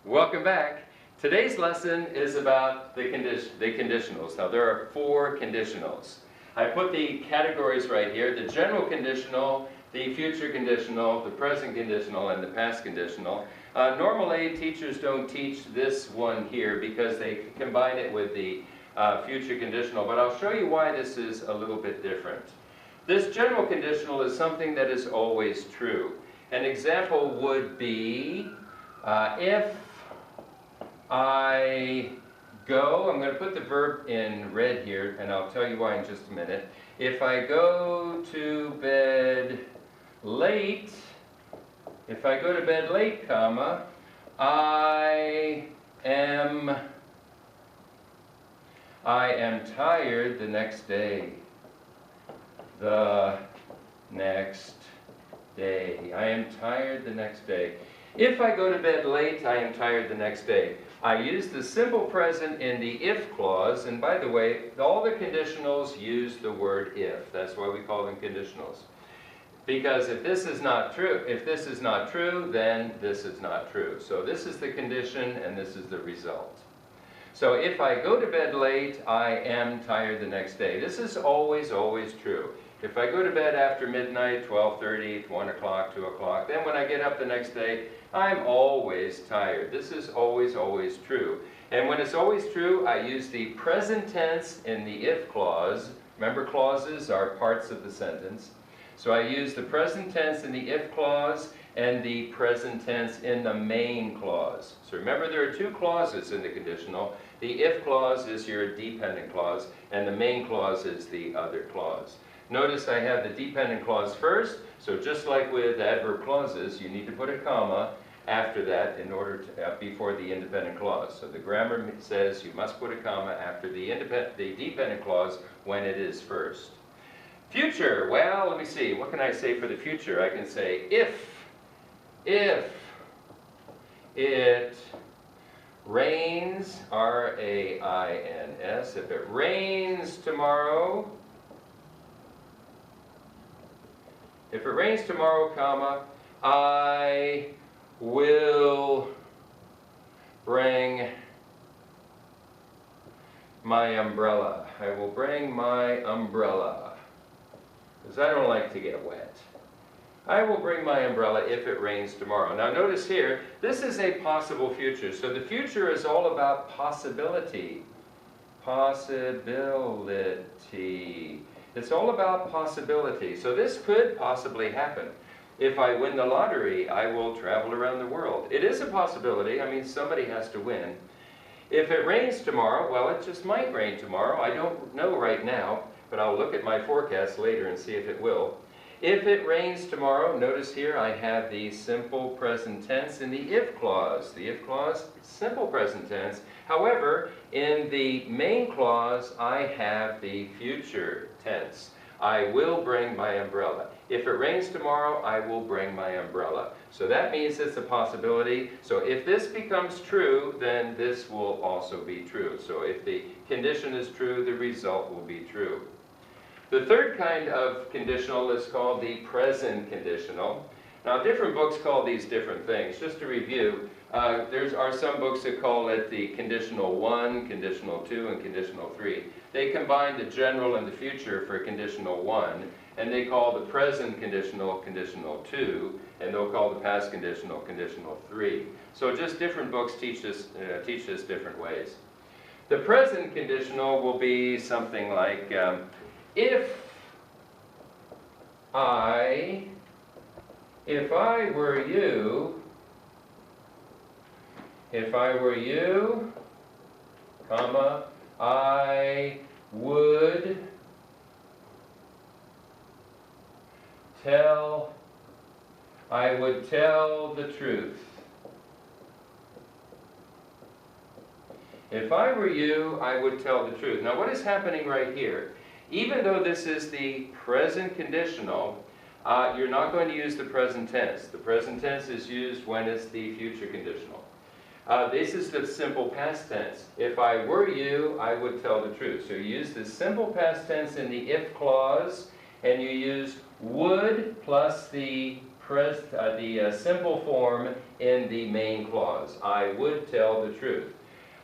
Welcome back. Today's lesson is about the conditionals. Now there are 4 conditionals. I put the categories right here: the general conditional, the future conditional, the present conditional, and the past conditional. Normally teachers don't teach this one here because they combine it with the future conditional, but I'll show you why this is a little bit different. This general conditional is something that is always true. An example would be if I go, I'm going to put the verb in red here, and I'll tell you why in just a minute. If I go to bed late, comma, I am tired the next day. I am tired the next day. If I go to bed late, I am tired the next day. I use the simple present in the if clause, and by the way, all the conditionals use the word if. That's why we call them conditionals. Because if this is not true, then this is not true. So this is the condition and this is the result. So if I go to bed late, I am tired the next day. This is always, always true. If I go to bed after midnight, 12:30, 1 o'clock, 2 o'clock, then when I get up the next day, I'm always tired. This is always, always true. And when it's always true, I use the present tense in the if clause. Remember, clauses are parts of the sentence. So I use the present tense in the if clause and the present tense in the main clause. So remember, there are 2 clauses in the conditional. The if clause is your dependent clause, and the main clause is the other clause. Notice I have the dependent clause first, so just like with adverb clauses, you need to put a comma after that in order to, before the independent clause. So the grammar says you must put a comma after the dependent clause when it is first. Future, well, let me see, what can I say for the future? I can say if it rains, R-A-I-N-S, if it rains tomorrow, comma, I will bring my umbrella. I will bring my umbrella, because I don't like to get wet. I will bring my umbrella if it rains tomorrow. Now notice here, this is a possible future. So the future is all about possibility. Possibility. It's all about possibility. So this could possibly happen. If I win the lottery, I will travel around the world. It is a possibility. I mean, somebody has to win. If it rains tomorrow, well, it just might rain tomorrow. I don't know right now, but I'll look at my forecast later and see if it will. If it rains tomorrow, notice here I have the simple present tense in the if clause. The if clause, simple present tense. However, in the main clause, I have the future tense. I will bring my umbrella. If it rains tomorrow, I will bring my umbrella. So that means it's a possibility. So if this becomes true, then this will also be true. So if the condition is true, the result will be true. The third kind of conditional is called the present conditional. Now, different books call these different things. Just to review, there are some books that call it the conditional 1, conditional 2, and conditional 3. They combine the general and the future for conditional 1, and they call the present conditional conditional 2, and they'll call the past conditional conditional 3. So just different books teach this different ways. The present conditional will be something like, if I were you, comma, I would tell the truth. If I were you, I would tell the truth. Now what is happening right here? Even though this is the present conditional, you're not going to use the present tense. The present tense is used when it's the future conditional. This is the simple past tense. If I were you, I would tell the truth. So you use the simple past tense in the if clause, and you use would plus the simple form in the main clause. I would tell the truth.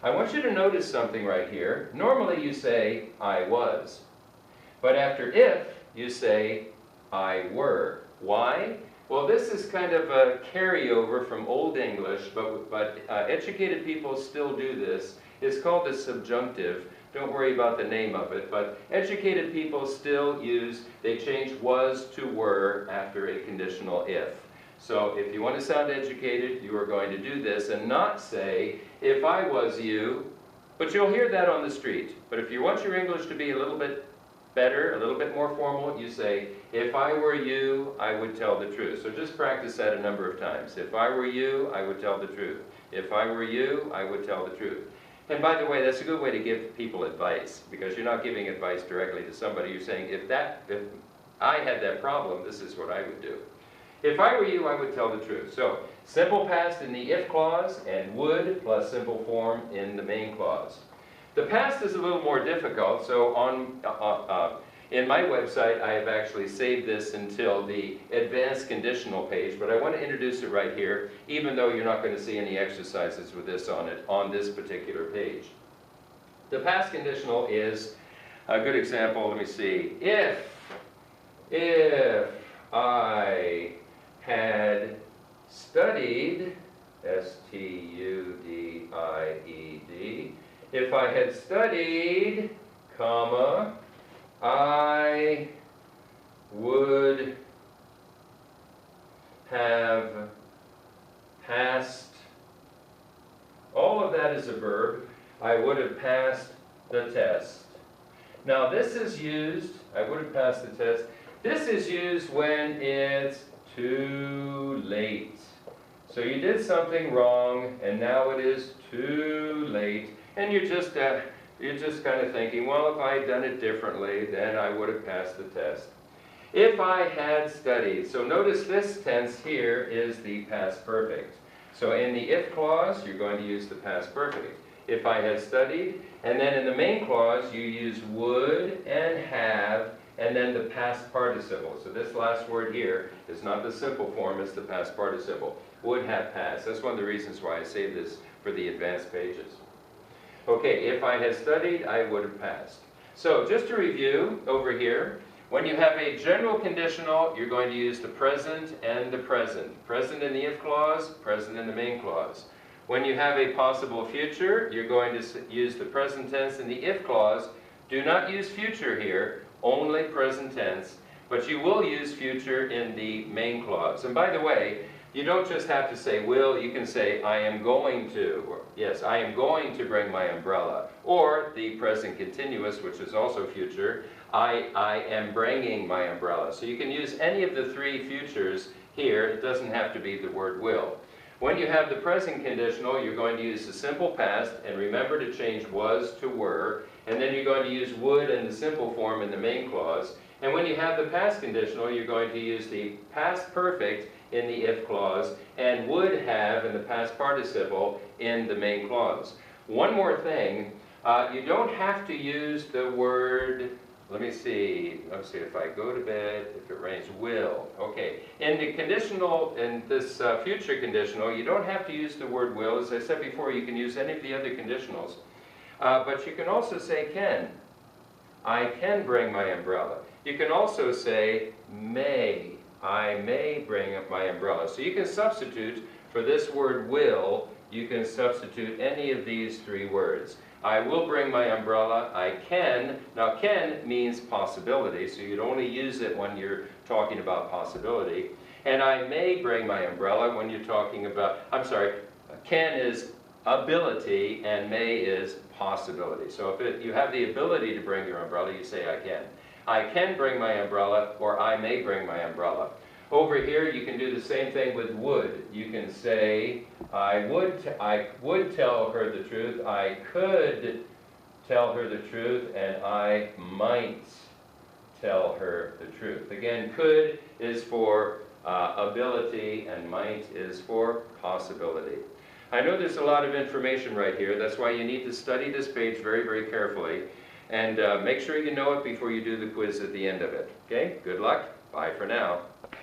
I want you to notice something right here. Normally you say, I was. But after if, you say, I were. Why? Well, this is kind of a carryover from Old English, but educated people still do this. It's called the subjunctive. Don't worry about the name of it, but educated people still they change was to were after a conditional if. So if you want to sound educated, you are going to do this and not say, if I was you, but you'll hear that on the street. But if you want your English to be a little bit better, a little bit more formal, you say, if I were you, I would tell the truth. So just practice that a number of times. If I were you, I would tell the truth. If I were you, I would tell the truth. And by the way, that's a good way to give people advice, because you're not giving advice directly to somebody. You're saying, if I had that problem, this is what I would do. If I were you, I would tell the truth. So, simple past in the if clause, and would plus simple form in the main clause. The past is a little more difficult, so in my website I have actually saved this until the advanced conditional page, but I want to introduce it right here, even though you're not going to see any exercises with this on this particular page. The past conditional is a good example. Let me see. If I had studied, S-T-U-D-I-E-D, if I had studied, comma, I would have passed. All of that is a verb. I would have passed the test. Now this is used, I would have passed the test. This is used when it's too late. So you did something wrong and now it is too late. And you're just kind of thinking, well, if I had done it differently, then I would have passed the test. If I had studied. So notice this tense here is the past perfect. So in the if clause, you're going to use the past perfect. If I had studied, and then in the main clause, you use would and have, and then the past participle. So this last word here is not the simple form, it's the past participle. Would have passed. That's one of the reasons why I saved this for the advanced pages. Okay, if I had studied, I would have passed. So just to review over here, when you have a general conditional, you're going to use the present and the present. Present in the if clause, present in the main clause. When you have a possible future, you're going to use the present tense in the if clause. Do not use future here, only present tense, but you will use future in the main clause. And by the way, you don't just have to say will, you can say I am going to, or yes, I am going to bring my umbrella. Or the present continuous, which is also future, I am bringing my umbrella. So you can use any of the three futures here. It doesn't have to be the word will. When you have the present conditional, you're going to use the simple past, and remember to change was to were, and then you're going to use would in the simple form in the main clause. And when you have the past conditional, you're going to use the past perfect in the if clause, and would have in the past participle in the main clause. One more thing, you don't have to use the word, let me see if I go to bed, if it rains, will. Okay, in the conditional, in this future conditional, you don't have to use the word will. As I said before, you can use any of the other conditionals. But you can also say can. I can bring my umbrella. You can also say may. I may bring up my umbrella. So you can substitute for this word will, you can substitute any of these three words. I will bring my umbrella. I can. Now can means possibility, so you'd only use it when you're talking about possibility. And I may bring my umbrella when you're talking about, can is ability and may is possibility. So if you have the ability to bring your umbrella, you say I can. I can bring my umbrella, or I may bring my umbrella. Over here, you can do the same thing with would. You can say, I would tell her the truth, I could tell her the truth, and I might tell her the truth. Again, could is for ability, and might is for possibility. I know there's a lot of information right here. That's why you need to study this page very, very carefully. And make sure you know it before you do the quiz at the end of it. Okay? Good luck. Bye for now.